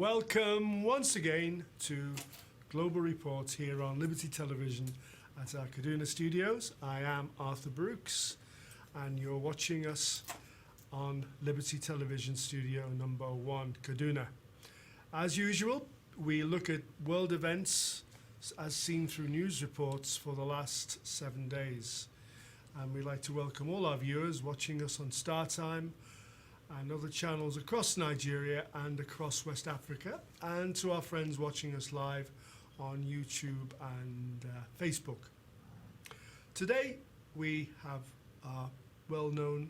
Welcome once again to Global Reports here on Liberty Television at our Kaduna studios. I am Arthur Brooks, and you're watching us on Liberty Television Studio number 1, Kaduna. As usual, we look at world events as seen through news reports for the last 7 days. And we'd like to welcome all our viewers watching us on StarTime and other channels across Nigeria and across West Africa, and to our friends watching us live on YouTube and Facebook. Today we have our well-known,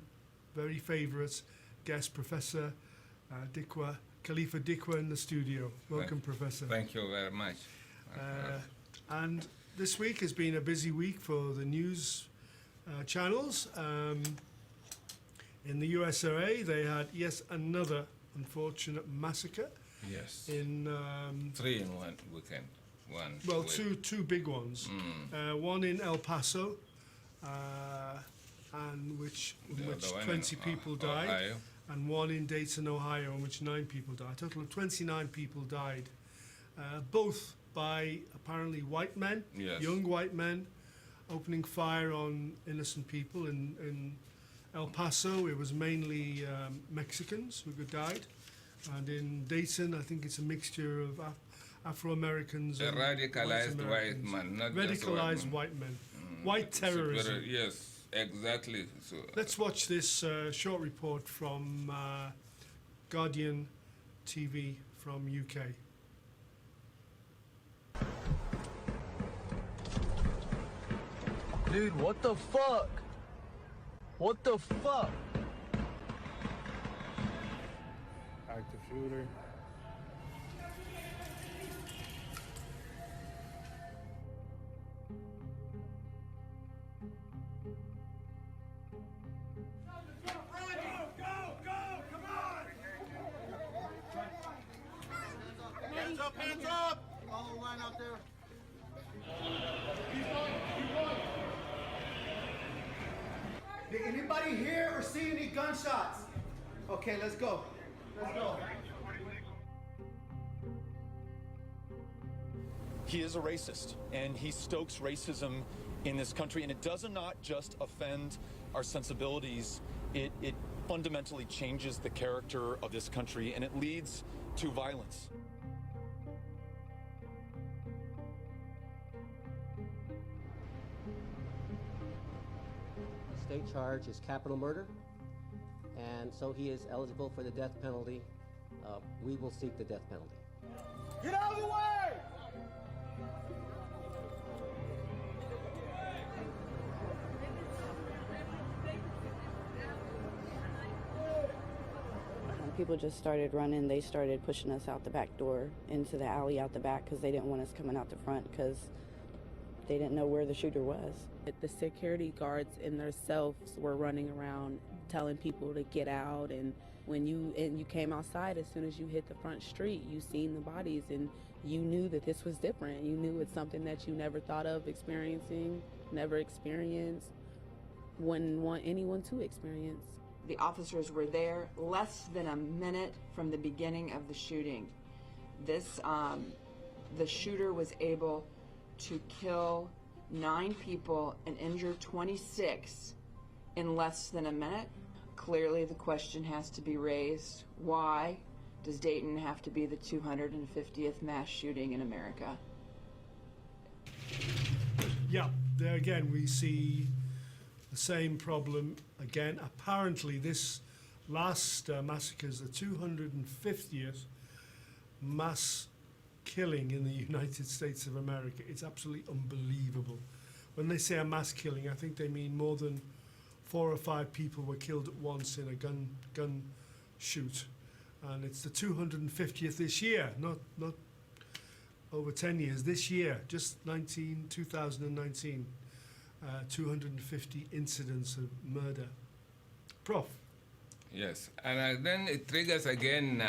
very favourite guest, Professor Khalifa Dikwa, in the studio. Welcome, Professor. Thank you very much. And this week has been a busy week for the news channels. In the USA, they had another unfortunate massacre. Yes. In 3 in one weekend. Two big ones. One in El Paso, and which 20 people died, Ohio. and one in Dayton, Ohio, in which 9 people died. A total of 29 people died, both by apparently white men, young white men, opening fire on innocent people. In El Paso, it was mainly Mexicans who died, and in Dayton, I think it's a mixture of Afro-Americans and radicalized white man, not radicalized just white men. White terrorism. Yes, exactly. So let's watch this short report from Guardian TV from UK. Dude, what the fuck? What the fuck? Active shooter. Hands up! All line out there. Did anybody hear or see any gunshots? Okay, let's go. Let's go. He is a racist, and he stokes racism in this country, and it does not just offend our sensibilities, it fundamentally changes the character of this country, and it leads to violence. State charge is capital murder, and so he is eligible for the death penalty. We will seek the death penalty. Get out of the way! People just started running. They started pushing us out the back door into the alley out the back because they didn't want us coming out the front because they didn't know where the shooter was. The security guards in themselves were running around telling people to get out, and when you came outside, as soon as you hit the front street, you seen the bodies and you knew that this was different. You knew it's something that you never thought of experiencing, never experienced, wouldn't want anyone to experience. The officers were there less than a minute from the beginning of the shooting. The shooter was able to kill 9 people and injure 26 in less than a minute. Clearly the question has to be raised, why does Dayton have to be the 250th mass shooting in America? Yeah, there again we see the same problem again. Apparently this last massacre is the 250th mass killing in the United States of America. It's absolutely unbelievable. When they say a mass killing, I think they mean more than 4 or 5 people were killed at once in a gun shoot. And it's the 250th this year, not over 10 years, this year, just 2019. 250 incidents of murder. Prof. Yes, and then it triggers again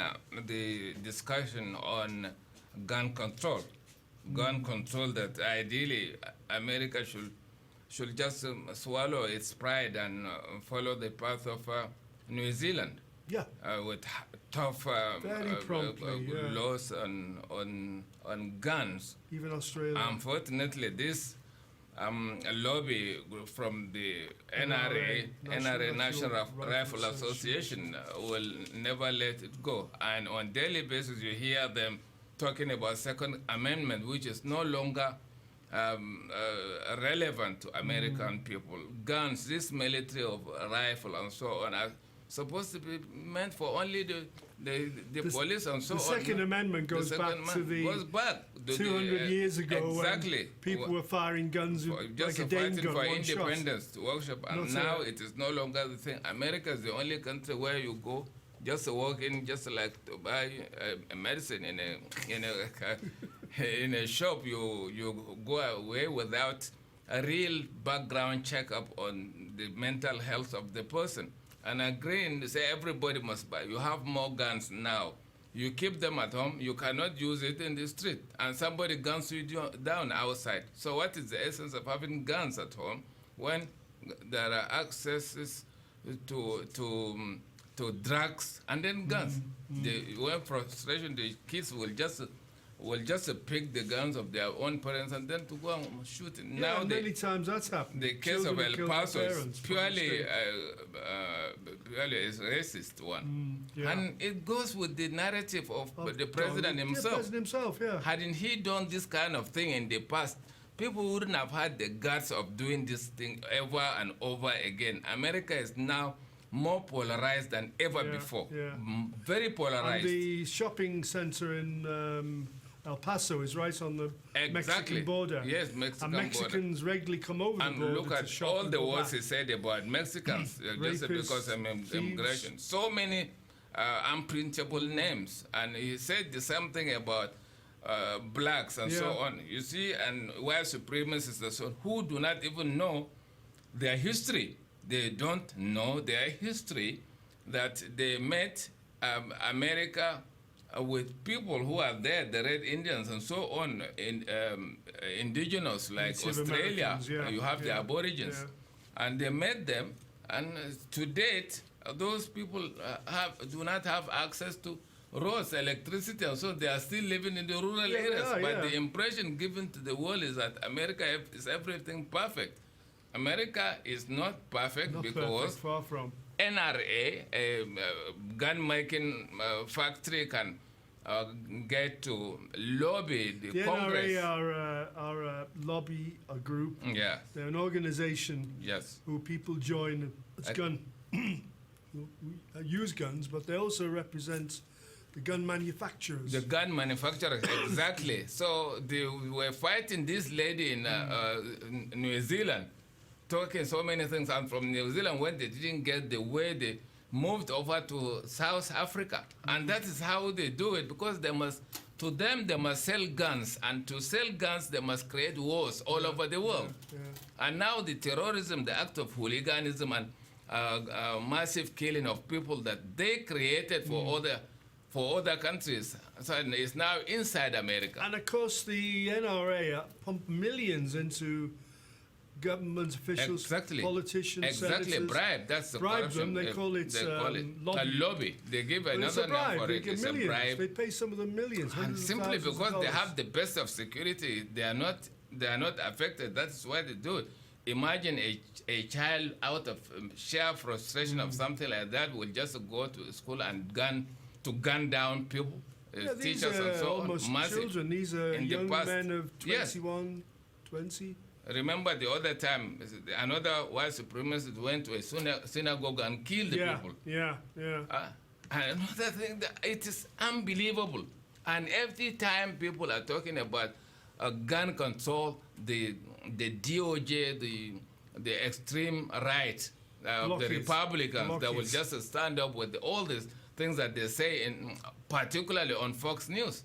the discussion on gun control. Gun control that ideally America should just swallow its pride and follow the path of New Zealand. Yeah. With tough Very promptly, yeah. laws on guns. Even Australia. Unfortunately, this lobby from the NRA, National Rifle Association, will never let it go. And on daily basis, you hear them talking about Second Amendment, which is no longer relevant to American people. Guns, this military of rifle and so on, are supposed to be meant for only the police and so on. The Second Amendment goes back to the 200 years ago exactly, when people were firing guns with just like a Dane fighting gun, for one independence shot. to worship, and now it is no longer the thing. America is the only country where you go just to walk in, just like to buy a medicine in a shop. You go away without a real background checkup on the mental health of the person. And agreeing to say everybody must buy. You have more guns now. You keep them at home. You cannot use it in the street. And somebody guns you down outside. So what is the essence of having guns at home when there are accesses to drugs and then guns? When frustration, the kids will just pick the guns of their own parents and then to go and shoot it. Yeah, now many times that's happened. The case Children of kill El their Paso is parents purely is racist one. yeah. And it goes with the narrative of the president himself. The president himself, yeah. Hadn't he done this kind of thing in the past, people wouldn't have had the guts of doing this thing over and over again. America is now more polarized than ever before. Yeah. Very polarized. And the shopping center in El Paso is right on the Mexican border. Yes, Mexican and Mexicans regularly come over the border and look at to shop all and the go words back. he said about Mexicans just because of immigration. So many unprintable names. And he said the same thing about blacks and so on. You see, and white supremacists and so on, who do not even know their history. They don't know their history, that they met America with people who are there, the Red Indians and so on, in indigenous like Native Australia. Americans, You have the Aborigines. And they met them, and to date, those people do not have access to roads, electricity, and so they are still living in the rural areas. But the impression given to the world is that America is everything perfect. America is not perfect because far from. NRA, a gun-making factory, can get to lobby the Congress. NRA are a lobby, a group. Yeah. They're an organization who people join. It's gun. Use guns, but they also represent the gun manufacturers. The gun manufacturers, exactly. So they were fighting this lady in New Zealand, talking so many things, and from New Zealand, when they didn't get the way, they moved over to South Africa. And that is how they do it, because they must sell guns, and to sell guns, they must create wars all over the world. And now the terrorism, the act of hooliganism, and massive killing of people that they created for other countries, so it's now inside America. And of course, the NRA pump millions into government officials, politicians, senators. Bribe. That's the bribe corruption. them. They call it lobby. A lobby. They give But another name for they it. give It's millions. a bribe. They pay some of them millions. And simply because they dollars. have the best of security, they are not affected. That's why they do it. Imagine a child out of sheer frustration of something like that will just go to school and gun down people, teachers and so on. Almost Massive. children. These are In the young past. men of 21, 20. Remember the other time, another white supremacist went to a synagogue and killed the people. And another thing, that it is unbelievable. And every time people are talking about gun control, the DOJ, the extreme right, the Republicans that will just stand up with all these things that they say, particularly on Fox News.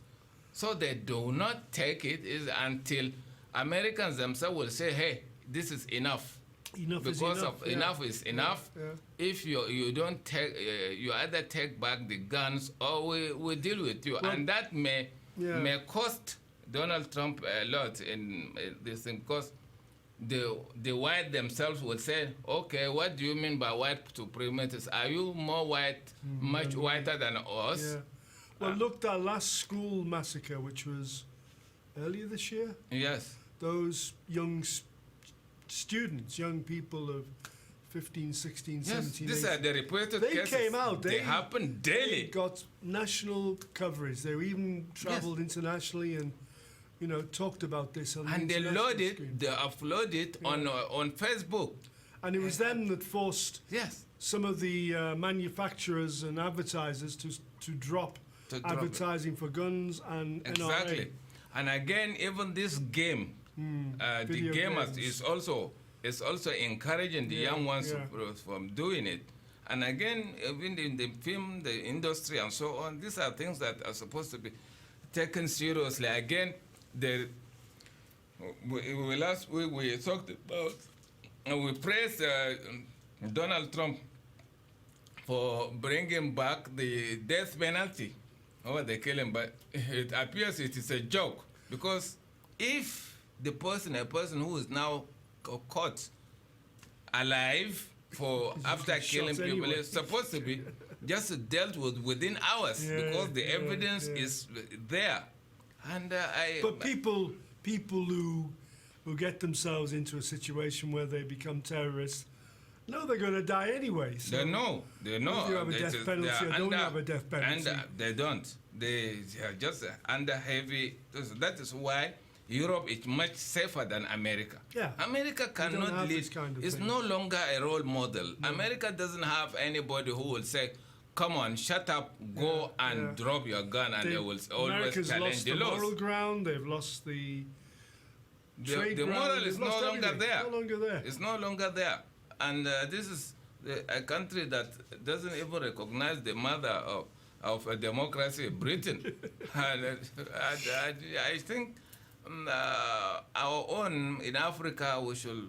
So they do not take it until Americans themselves will say, hey, this is enough. Enough is enough. If you don't take, you either take back the guns or we deal with you. Well, and that may cost Donald Trump a lot in this thing, because the white themselves will say, okay, what do you mean by white supremacists? Are you more white, much whiter than us? Yeah. Well, look, that last school massacre, which was earlier this year, Yes. those young students, young people of 15, 16, Yes, 17, these 18, are the reported they cases. came out. They happen daily. They got national coverage. They even traveled internationally and, you know, talked about this on the And they international load it, screen. they upload it on Facebook. And it was them that forced Yes. some of the manufacturers and advertisers to drop To drop it. advertising for guns and Exactly. NRA. And again, even this game, the Video gamers games. is also encouraging the young ones yeah. from doing it. And again, even in the film, the industry, and so on, these are things that are supposed to be taken seriously. Again, last week we talked about, and we praised Donald Trump for bringing back the death penalty. Oh, they kill him, but it appears it is a joke, because if a person who is now caught alive for after get killing shot people anyway. is supposed to be just dealt with within hours, because the evidence is there. And But people who get themselves into a situation where they become terrorists know they're going to die anyway. So they know. Whether you have a They death just- penalty they or are don't have a death penalty. They don't. They are just under heavy. That is why Europe is much safer than America. Yeah. America don't cannot have lead. this kind of It's thing. no longer a role model. America doesn't have anybody who will say, come on, shut up, go and drop your gun, and they will always America's challenge lost the the laws. moral ground. They've lost the trade The ground. moral They've is no lost longer everything. there. No longer there. It's no longer there. And this is a country that doesn't even recognize the mother of a democracy, Britain. And I think our own, in Africa, we should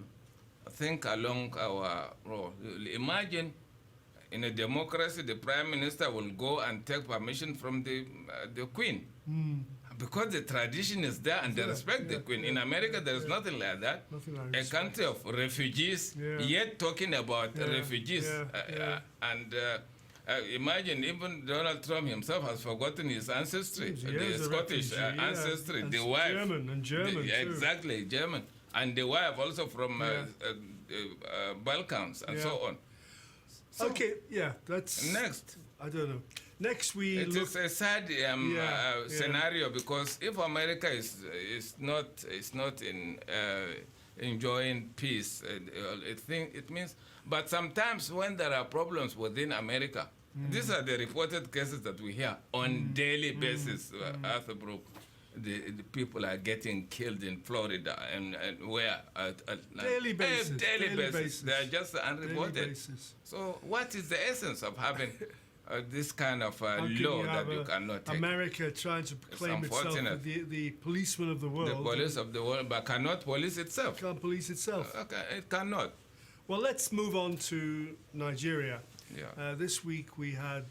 think along our role. Imagine in a democracy, the prime minister will go and take permission from the queen. Because the tradition is there and they respect the queen. In America, there is nothing like that. Nothing like A respect. country of refugees, yet talking about refugees. And imagine even Donald Trump himself has forgotten his ancestry, He the is a Scottish refugee, ancestry, and the wife. German too. Exactly, German. And the wife also from Balkans and so on. So Okay, that's next. I don't know. Next we It look. is a sad scenario, because if America is not in enjoying peace, it means. But sometimes when there are problems within America, these are the reported cases that we hear on daily basis. Arthur Brook, the people are getting killed in Florida and where Daily basis, daily daily basis. basis. They are just unreported. basis. So what is the essence of having this kind of How can law you that have you cannot take? America trying to proclaim itself unfortunate. the policeman of the world. The police of the world, but cannot police itself. Can't police itself. Okay, it cannot. Well, let's move on to Nigeria. Yeah. This week we had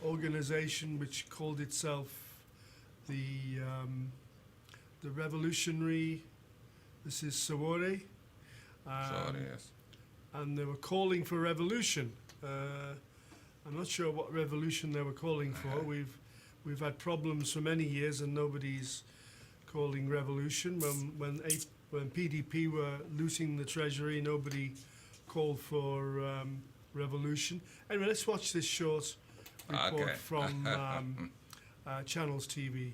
organization which called itself the Revolutionary. This is Sowore. Sorry, yes. And they were calling for revolution. I'm not sure what revolution they were calling for. We've had problems for many years, and nobody's calling revolution. When PDP were looting the treasury, nobody called for revolution. Anyway, let's watch this short report Okay. from Channels TV.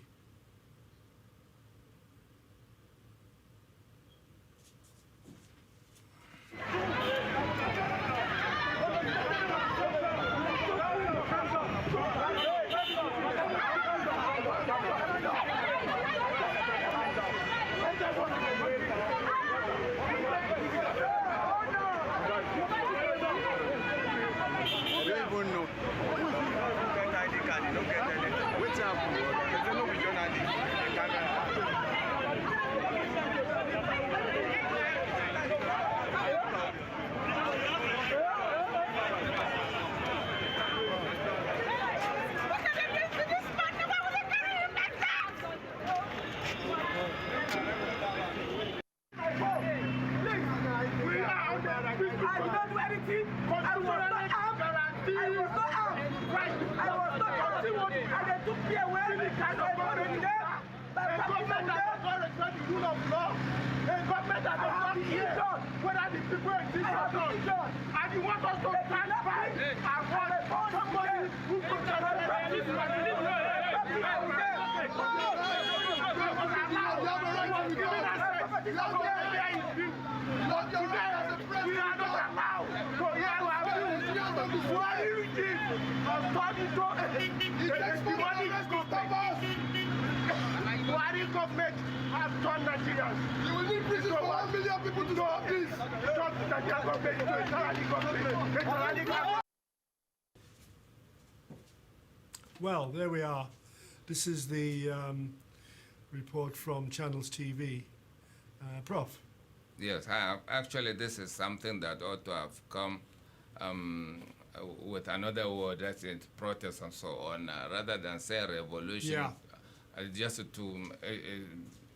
people exist abroad, and you want us to stand by and want somebody who could government has done Nigerians. You will need prison for 1 million people to stop this. Stop the Nigerian government to a government. Well, there we are. This is the report from Channels TV. Prof. Yes, actually this is something that ought to have come with another word, that's it, protest and so on, rather than say revolution. Yeah. Just to,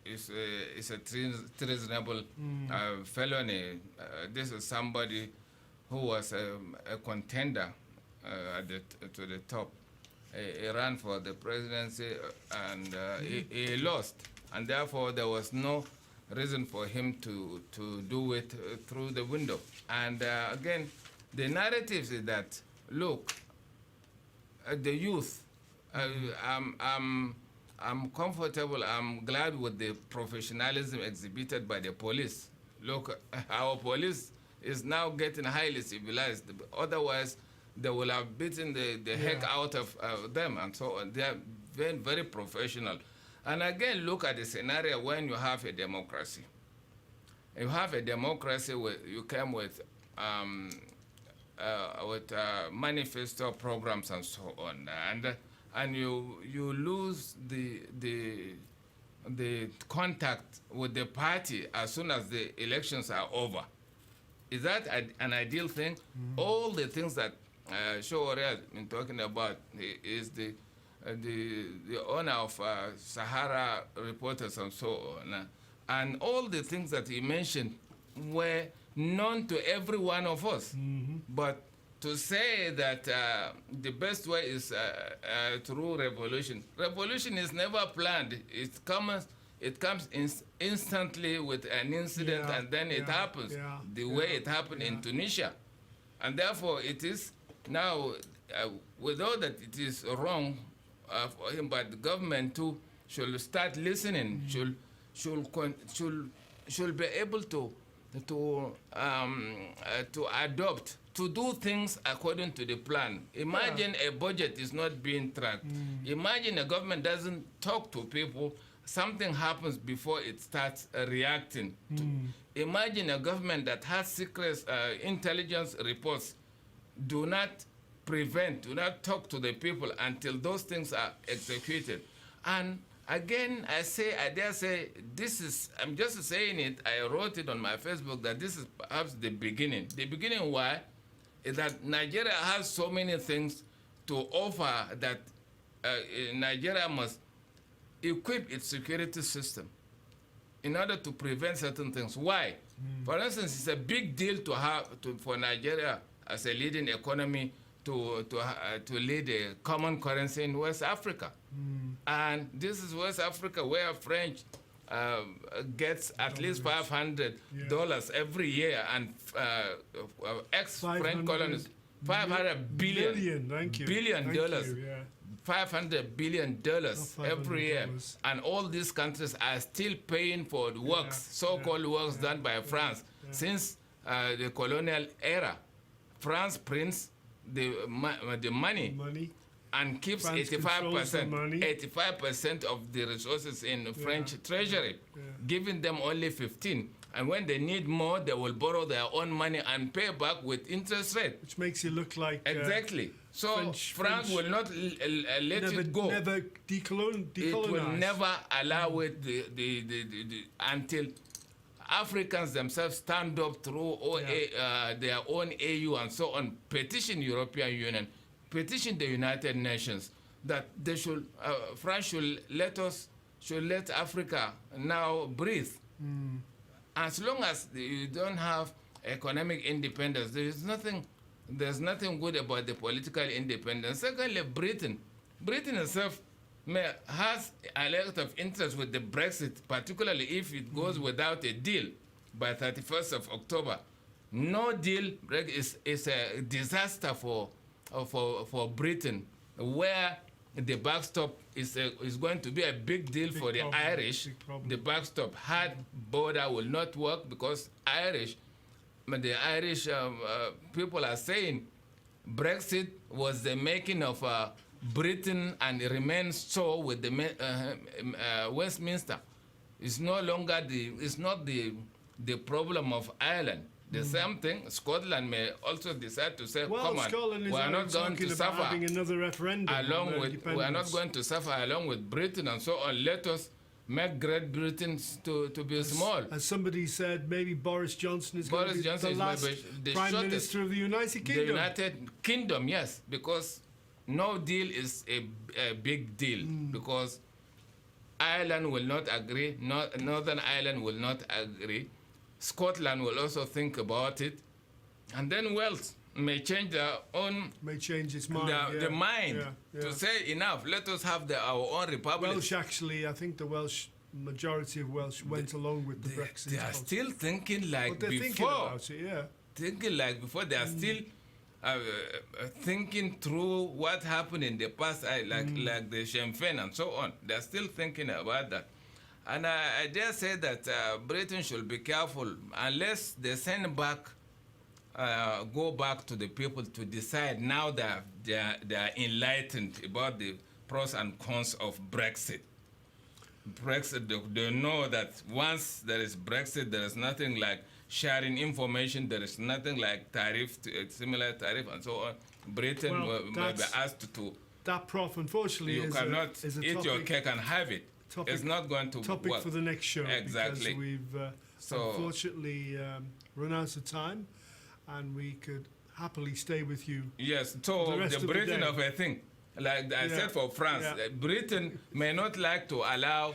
it's a treasonable felony. This is somebody who was a contender to the top. He ran for the presidency and he lost, and therefore there was no reason for him to do it through the window. And again, the narrative is that, look, the youth, I'm comfortable, I'm glad with the professionalism exhibited by the police. Look, our police is now getting highly civilized. Otherwise, they will have beaten the heck out of them and so on. They are very, very professional. And again, look at the scenario when you have a democracy. You have a democracy where you came with manifesto programs and so on, and you lose the contact with the party as soon as the elections are over. Is that an ideal thing? All the things that Showore has been talking about is the owner of Sahara Reporters and so on, and all the things that he mentioned were known to every one of us. But to say that the best way is through revolution. Revolution is never planned. It comes instantly with an incident, and then it happens the way it happened in Tunisia. And therefore, it is now, without that it is wrong for him, but the government too should start listening, should be able to adopt, to do things according to the plan. Imagine a budget is not being tracked. Imagine a government doesn't talk to people. Something happens before it starts reacting. Imagine a government that has secret intelligence reports. Do not prevent, do not talk to the people until those things are executed. And again, I dare say, this is, I'm just saying it, I wrote it on my Facebook, that this is perhaps the beginning. The beginning why? Is that Nigeria has so many things to offer that Nigeria must equip its security system in order to prevent certain things. Why? For instance, it's a big deal for Nigeria as a leading economy to lead a common currency in West Africa. And this is West Africa where French gets at least $500 every year, and ex-French colonies, $500 billion. Thank you. Billion dollars. $500 billion every year. And all these countries are still paying for the works, so-called works done by France since the colonial era. France prints the money and keeps 85% of the resources in the French treasury, giving them only 15. And when they need more, they will borrow their own money and pay back with interest rate. Which makes it look like... Exactly. So France will not let it go. Never decolonize. It will never allow it until Africans themselves stand up through their own AU and so on, petition European Union, petition the United Nations that they should, France should let Africa now breathe. As long as you don't have economic independence, there's nothing good about the political independence. Secondly, Britain itself has a lot of interest with the Brexit, particularly if it goes without a deal by 31st of October. No deal is a disaster for Britain, where the backstop is going to be a big deal for the Irish. The backstop hard border will not work because the Irish people are saying Brexit was the making of Britain, and it remains so with the Westminster. It's no longer it's not the problem of Ireland. The same thing, Scotland may also decide to say, well, come on, Scotland is we are not going to suffer having another referendum we are not going to suffer along with Britain and so on. Let us make Great Britain to be small. As somebody said, maybe Boris Johnson is going to be the last Prime Minister of the United Kingdom. The United Kingdom, yes, because no deal is a big deal, because Ireland will not agree, Northern Ireland will not agree, Scotland will also think about it, and then Wales may change their own... May change its mind. The mind to say enough, let us have our own republic. Welsh, actually, I think the majority of Welsh went along with the Brexit. They are still thinking like before. Thinking about it, yeah. Thinking like before. They are still thinking through what happened in the past, like the Sinn Féin and so on. They are still thinking about that. And I dare say that Britain should be careful unless they send back, go back to the people to decide now that they are enlightened about the pros and cons of Brexit. They know that once there is Brexit, there is nothing like sharing information, there is nothing like tariff, similar tariff and so on. Britain may be asked to... That, Prof, unfortunately, you cannot eat your cake and have it. It's not going to topic work. For the next show. Exactly. Because we've unfortunately run out of time, and we could happily stay with you. Yes, so the Britain of a thing. Like I said for France, Britain may not like to allow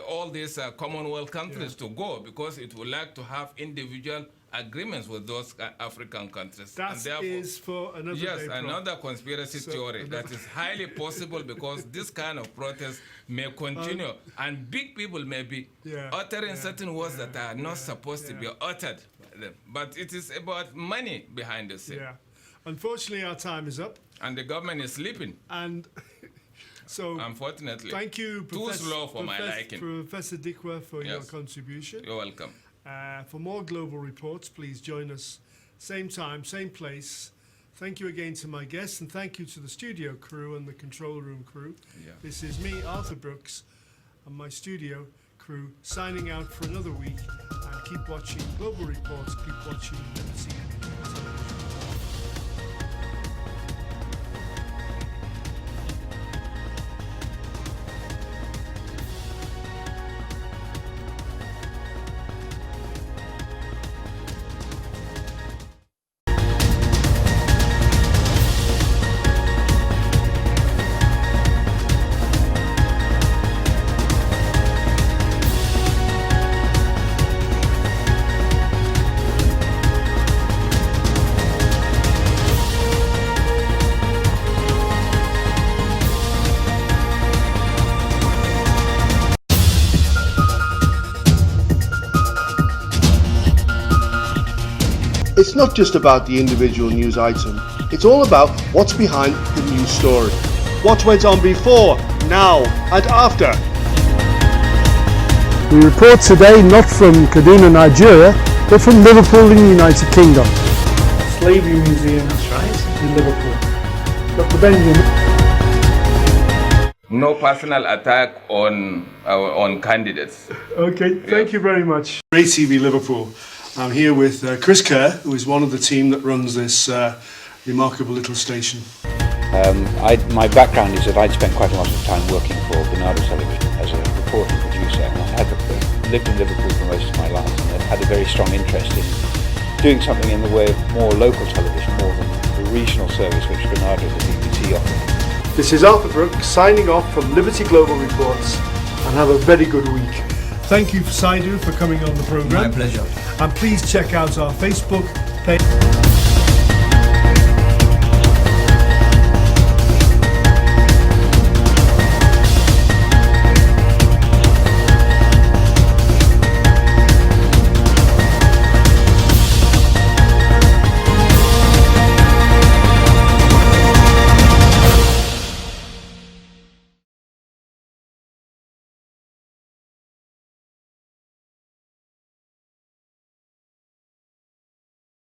all these Commonwealth countries to go, because it would like to have individual agreements with those African countries. That is for another day. Yes, another conspiracy theory that is highly possible, because this kind of protest may continue, and big people may be uttering certain words that are not supposed to be uttered. But it is about money behind the scene. Yeah. Unfortunately, our time is up. And the government is sleeping. And so, unfortunately, thank you, too slow for my liking. Professor Dikwa, for your contribution. You're welcome. For more global reports, please join us same time, same place. Thank you again to my guests, and thank you to the studio crew and the control room crew. This is me, Arthur Brooks, and my studio crew signing out for another week. And keep watching Global Reports, keep watching Liberty Television. It's not just about the individual news item, it's all about what's behind the news story. What went on before, now and after. We report today not from Kaduna, Nigeria, but from Liverpool in the United Kingdom. Slavery Museum, that's right, in Liverpool. Dr. Benjamin. No personal attack on candidates. Okay, thank you very much. Ray TV Liverpool. I'm here with Chris Kerr, who is one of the team that runs this remarkable little station. My background is that I'd spent quite a lot of time working for Bernardo Television as a reporter and producer, and I had lived in Liverpool for most of my life, and I've had a very strong interest in doing something in the way of more local television, more than the regional service which Bernardo and the BBC offer. This is Arthur Brooks signing off from Liberty Global Reports, and have a very good week. Thank you, Saidu, for coming on the programme. My pleasure. And please check out our Facebook page.